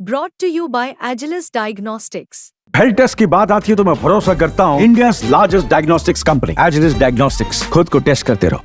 Brought to you by Agilus Diagnostics. Health test की बात आती है तो मैं भरोसा करता हूँ India's largest diagnostics company Agilus diagnostics. खुद को टेस्ट करते रहो।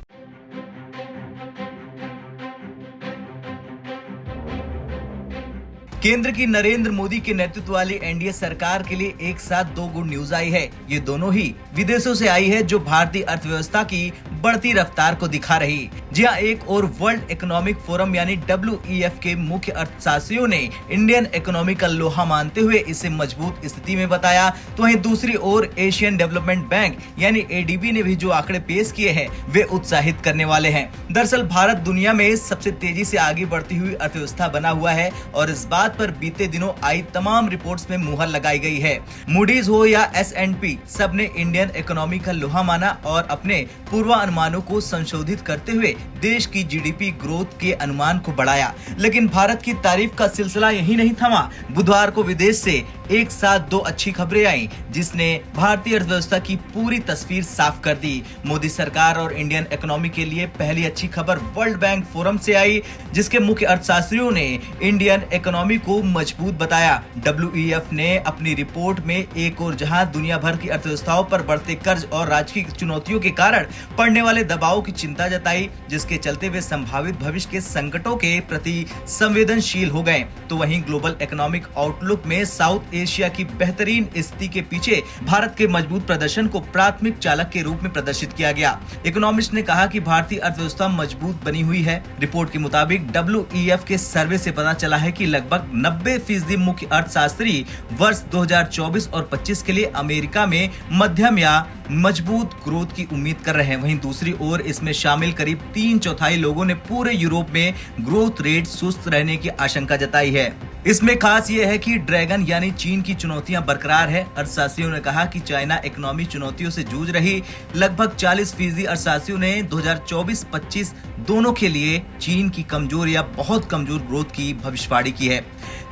केंद्र की नरेंद्र मोदी के नेतृत्व वाली एनडीए सरकार के लिए एक साथ दो गुड न्यूज आई है। ये दोनों ही विदेशों से आई है, जो भारतीय अर्थव्यवस्था की बढ़ती रफ्तार को दिखा रही। जी हाँ, एक और वर्ल्ड इकोनॉमिक फोरम यानी WEF के मुख्य अर्थशास्त्रियों ने इंडियन इकोनॉमी का लोहा मानते हुए इसे मजबूत स्थिति में बताया, तो वहीं दूसरी ओर एशियन डेवलपमेंट बैंक यानी ADB ने भी जो आंकड़े पेश किए हैं वे उत्साहित करने वाले हैं। दरअसल भारत दुनिया में सबसे तेजी से आगे बढ़ती हुई अर्थव्यवस्था बना हुआ है और इस बात पर बीते दिनों आई तमाम रिपोर्ट्स में मुहर लगाई गई है। मूडीज हो या S&P, सब ने इंडियन इकोनॉमी का लोहा माना और अपने पूर्वानुमानों को संशोधित करते हुए देश की GDP ग्रोथ के अनुमान को बढ़ाया। लेकिन भारत की तारीफ का सिलसिला यही नहीं थमा। बुधवार को विदेश से एक साथ दो अच्छी खबरें आईं, जिसने भारतीय अर्थव्यवस्था की पूरी तस्वीर साफ कर दी। मोदी सरकार और इंडियन इकोनॉमी के लिए पहली अच्छी खबर वर्ल्ड बैंक फोरम से आई, जिसके मुख्य अर्थशास्त्रियों ने इंडियन इकोनॉमी को मजबूत बताया। WEF ने अपनी रिपोर्ट में एक और जहां दुनिया भर की अर्थव्यवस्थाओं पर बढ़ते कर्ज और राजकीय चुनौतियों के कारण पड़ने वाले दबाव की चिंता जताई, जिसके चलते वे संभावित भविष्य के संकटों के प्रति संवेदनशील हो गए, तो वहीं ग्लोबल इकोनॉमिक आउटलुक में साउथ एशिया की बेहतरीन स्थिति के पीछे भारत के मजबूत प्रदर्शन को प्राथमिक चालक के रूप में प्रदर्शित किया गया। इकोनॉमिस्ट ने कहा कि भारतीय अर्थव्यवस्था मजबूत बनी हुई है। रिपोर्ट के मुताबिक WEF के सर्वे से पता चला है कि लगभग 90% मुख्य अर्थशास्त्री वर्ष 2024 और 25 के लिए अमेरिका में मध्यम या मजबूत ग्रोथ की उम्मीद कर रहे हैं। वहीं दूसरी ओर इसमें शामिल करीब 3/4 लोगों ने पूरे यूरोप में ग्रोथ रेट सुस्त रहने की आशंका जताई है। इसमें खास ये है कि ड्रैगन यानी चीन की चुनौतियां बरकरार है। अर्थशास्त्रियों ने कहा कि चाइना इकोनॉमी चुनौतियों से जूझ रही। लगभग 40% अर्थशास्त्रियों ने 2024-25 दोनों के लिए चीन की कमजोर या बहुत कमजोर ग्रोथ की भविष्यवाणी की है।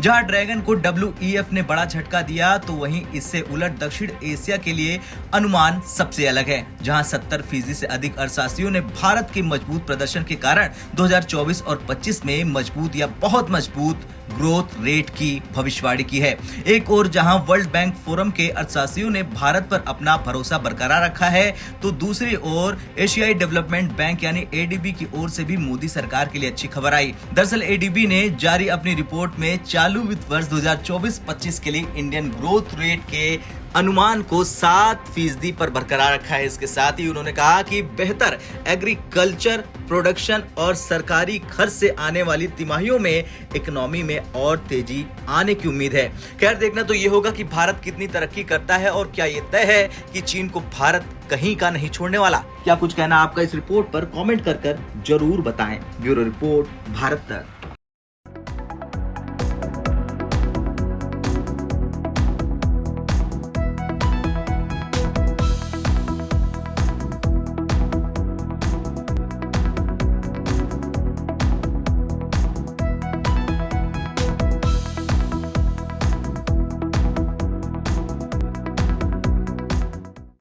जहां ड्रैगन को WEF ने बड़ा झटका दिया, तो वहीं इससे उलट दक्षिण एशिया के लिए अनुमान सबसे अलग है, जहां 70% से अधिक अर्थशास्त्रियों ने भारत के मजबूत प्रदर्शन के कारण 2024 और 25 में मजबूत या बहुत मजबूत ग्रोथ रेट की भविष्यवाणी की है। एक और जहां वर्ल्ड बैंक फोरम के अर्थशास्त्रियों ने भारत पर अपना भरोसा बरकरार रखा है, तो दूसरी ओर एशियाई डेवलपमेंट बैंक यानी ADB की ओर से भी मोदी सरकार के लिए अच्छी खबर आई। दरअसल ADB ने जारी अपनी रिपोर्ट में चालू वित्त वर्ष 2024-25 के लिए इंडियन ग्रोथ रेट के अनुमान को 7% पर बरकरार रखा है। इसके साथ ही उन्होंने कहा कि बेहतर एग्रीकल्चर प्रोडक्शन और सरकारी खर्च से आने वाली तिमाहियों में इकोनॉमी में और तेजी आने की उम्मीद है। खैर, देखना तो ये होगा कि भारत कितनी तरक्की करता है और क्या ये तय है कि चीन को भारत कहीं का नहीं छोड़ने वाला। क्या कुछ कहना आपका इस रिपोर्ट पर कमेंट कर जरूर बताएं। ब्यूरो रिपोर्ट, भारत तक।